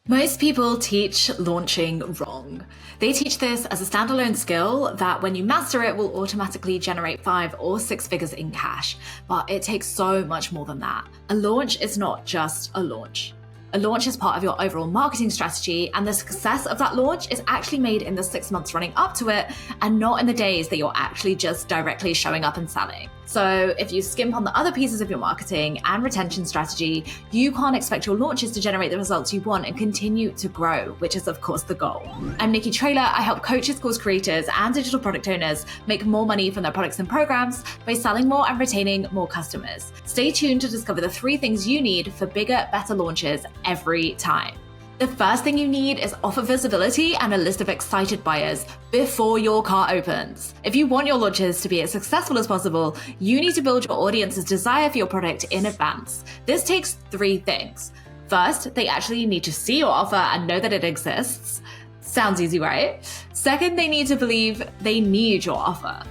Most people teach launching wrong. They teach this as a standalone skill that when you master it will automatically generate 5 or 6 figures in cash, but it takes so much more than that. A launch is not just a launch. A launch is part of your overall marketing strategy, and the success of that launch is actually made in the 6 months running up to it and not in the days that you're actually just directly showing up and selling. So if you skimp on the other pieces of your marketing and retention strategy, you can't expect your launches to generate the results you want and continue to grow, which is of course the goal. I'm Nikki Traylor. I help coaches, course creators, and digital product owners make more money from their products and programs by selling more and retaining more customers. Stay tuned to discover the 3 things you need for bigger, better launches every time. The first thing you need is offer visibility and a list of excited buyers before your cart opens. If you want your launches to be as successful as possible, you need to build your audience's desire for your product in advance. This takes 3 things. First, they actually need to see your offer and know that it exists. Sounds easy, right? Second, they need to believe they need your offer.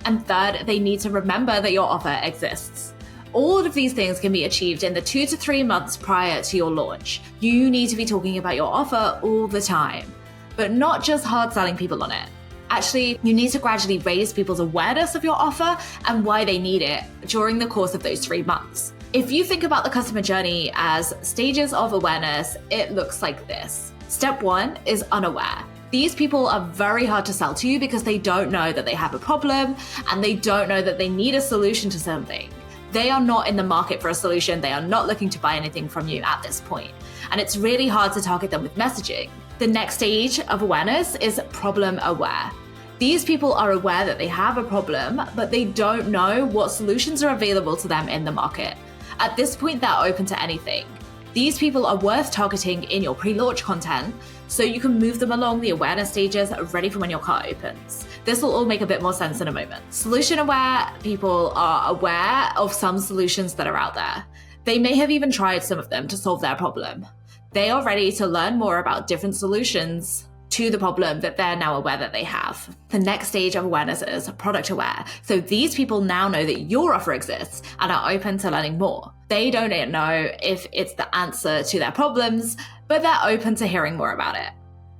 And third, they need to remember that your offer exists. All of these things can be achieved in the 2 to 3 months prior to your launch. You need to be talking about your offer all the time, but not just hard selling people on it. Actually, you need to gradually raise people's awareness of your offer and why they need it during the course of those 3 months. If you think about the customer journey as stages of awareness, it looks like this. Step 1 is unaware. These people are very hard to sell to because they don't know that they have a problem and they don't know that they need a solution to something. They are not in the market for a solution. They are not looking to buy anything from you at this point. And it's really hard to target them with messaging. The next stage of awareness is problem aware. These people are aware that they have a problem, but they don't know what solutions are available to them in the market. At this point, they're open to anything. These people are worth targeting in your pre-launch content so you can move them along the awareness stages ready for when your cart opens. This will all make a bit more sense in a moment. Solution aware people are aware of some solutions that are out there. They may have even tried some of them to solve their problem. They are ready to learn more about different solutions to the problem that they're now aware that they have. The next stage of awareness is product aware. So these people now know that your offer exists and are open to learning more. They don't know if it's the answer to their problems, but they're open to hearing more about it.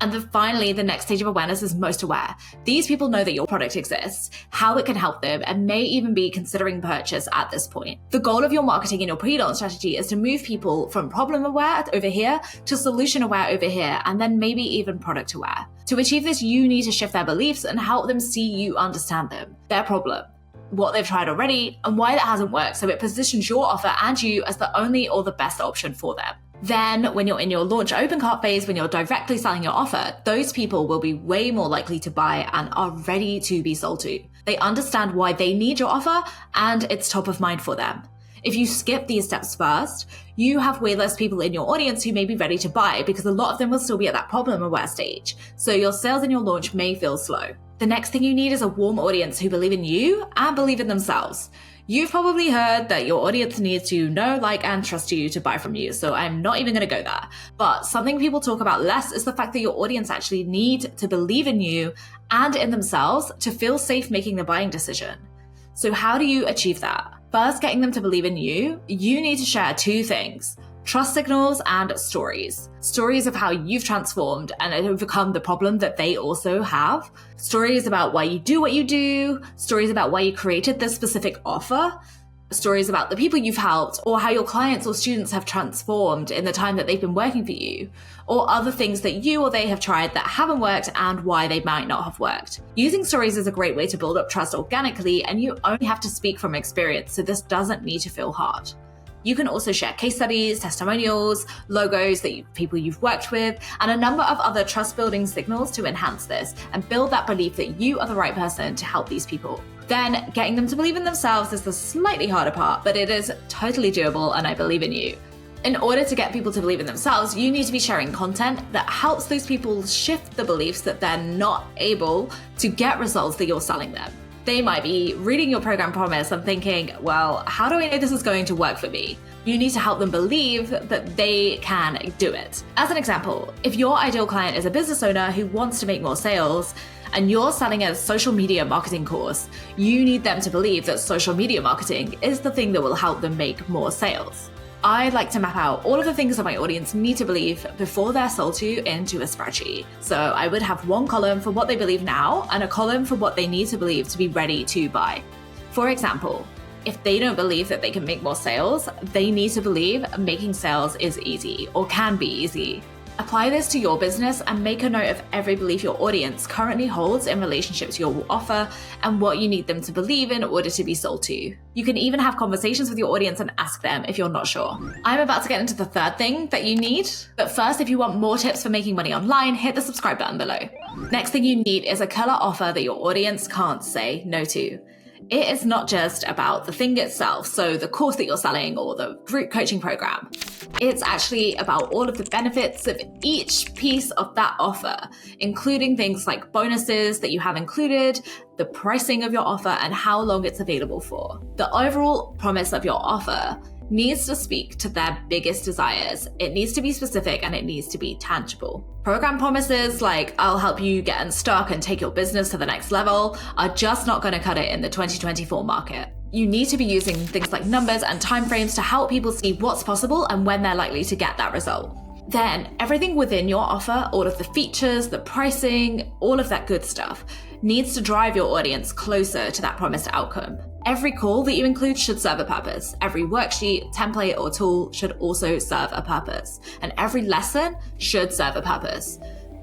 And then finally, the next stage of awareness is most aware. These people know that your product exists, how it can help them, and may even be considering purchase at this point. The goal of your marketing and your pre-launch strategy is to move people from problem aware over here to solution aware over here, and then maybe even product aware. To achieve this, you need to shift their beliefs and help them see you understand them, their problem, what they've tried already, and why that hasn't worked, so it positions your offer and you as the only or the best option for them. Then when you're in your launch open cart phase, when you're directly selling your offer, those people will be way more likely to buy and are ready to be sold to. They understand why they need your offer and it's top of mind for them. If you skip these steps first, you have way less people in your audience who may be ready to buy because a lot of them will still be at that problem aware stage. So your sales in your launch may feel slow. The next thing you need is a warm audience who believe in you and believe in themselves. You've probably heard that your audience needs to know, like, and trust you to buy from you, so I'm not even going to go there. But something people talk about less is the fact that your audience actually need to believe in you and in themselves to feel safe making the buying decision. So how do you achieve that? First, getting them to believe in you, you need to share 2 things. Trust signals and stories. Stories of how you've transformed and overcome the problem that they also have. Stories about why you do what you do. Stories about why you created this specific offer. Stories about the people you've helped or how your clients or students have transformed in the time that they've been working for you. Or other things that you or they have tried that haven't worked and why they might not have worked. Using stories is a great way to build up trust organically, and you only have to speak from experience, so this doesn't need to feel hard. You can also share case studies, testimonials, logos that people you've worked with, and a number of other trust-building signals to enhance this and build that belief that you are the right person to help these people. Then getting them to believe in themselves is the slightly harder part, but it is totally doable, and I believe in you. In order to get people to believe in themselves, you need to be sharing content that helps those people shift the beliefs that they're not able to get results that you're selling them. They might be reading your program promise and thinking, well, how do I know this is going to work for me? You need to help them believe that they can do it. As an example, if your ideal client is a business owner who wants to make more sales and you're selling a social media marketing course, you need them to believe that social media marketing is the thing that will help them make more sales. I like to map out all of the things that my audience need to believe before they're sold to into a spreadsheet. So I would have one column for what they believe now and a column for what they need to believe to be ready to buy. For example, if they don't believe that they can make more sales, they need to believe making sales is easy or can be easy. Apply this to your business and make a note of every belief your audience currently holds in relationship to your offer and what you need them to believe in order to be sold to. You can even have conversations with your audience and ask them if you're not sure. I'm about to get into the third thing that you need, but first, if you want more tips for making money online, hit the subscribe button below. Next thing you need is a killer offer that your audience can't say no to. It is not just about the thing itself, so the course that you're selling or the group coaching program. It's actually about all of the benefits of each piece of that offer, including things like bonuses that you have included, the pricing of your offer, and how long it's available for. The overall promise of your offer needs to speak to their biggest desires. It needs to be specific and it needs to be tangible. Program promises like I'll help you get unstuck and take your business to the next level are just not going to cut it in the 2024 market. You need to be using things like numbers and timeframes to help people see what's possible and when they're likely to get that result. Then everything within your offer, all of the features, the pricing, all of that good stuff needs to drive your audience closer to that promised outcome. Every call that you include should serve a purpose. Every worksheet, template, or tool should also serve a purpose. And every lesson should serve a purpose.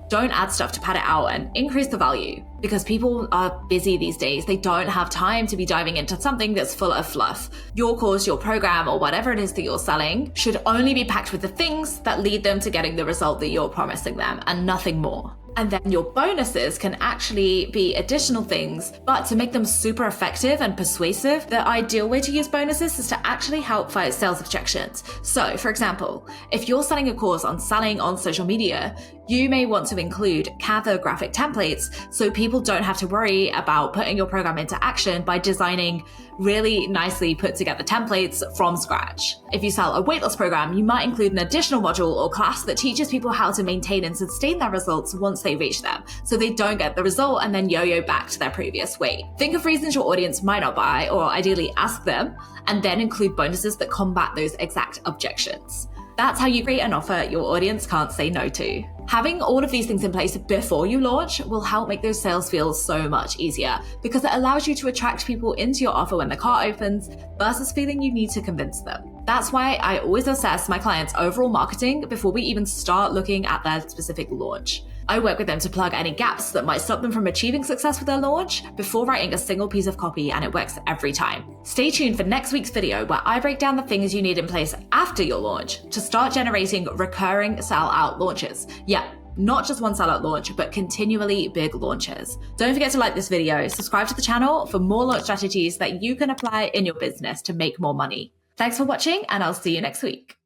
Don't add stuff to pad it out and increase the value because people are busy these days. They don't have time to be diving into something that's full of fluff. Your course, your program, or whatever it is that you're selling should only be packed with the things that lead them to getting the result that you're promising them and nothing more. And then your bonuses can actually be additional things, but to make them super effective and persuasive, the ideal way to use bonuses is to actually help fight sales objections. So, for example, if you're selling a course on selling on social media, you may want to include Canva graphic templates so people don't have to worry about putting your program into action by designing really nicely put together templates from scratch. If you sell a weight loss program, you might include an additional module or class that teaches people how to maintain and sustain their results once they reach them, so they don't get the result and then yo-yo back to their previous weight. Think of reasons your audience might not buy, or ideally ask them, and then include bonuses that combat those exact objections. That's how you create an offer your audience can't say no to. Having all of these things in place before you launch will help make those sales feel so much easier because it allows you to attract people into your offer when the cart opens versus feeling you need to convince them. That's why I always assess my clients' overall marketing before we even start looking at their specific launch. I work with them to plug any gaps that might stop them from achieving success with their launch before writing a single piece of copy, and it works every time. Stay tuned for next week's video where I break down the things you need in place after your launch to start generating recurring sell-out launches. Yeah, not just one sellout launch, but continually big launches. Don't forget to like this video, subscribe to the channel for more launch strategies that you can apply in your business to make more money. Thanks for watching, and I'll see you next week.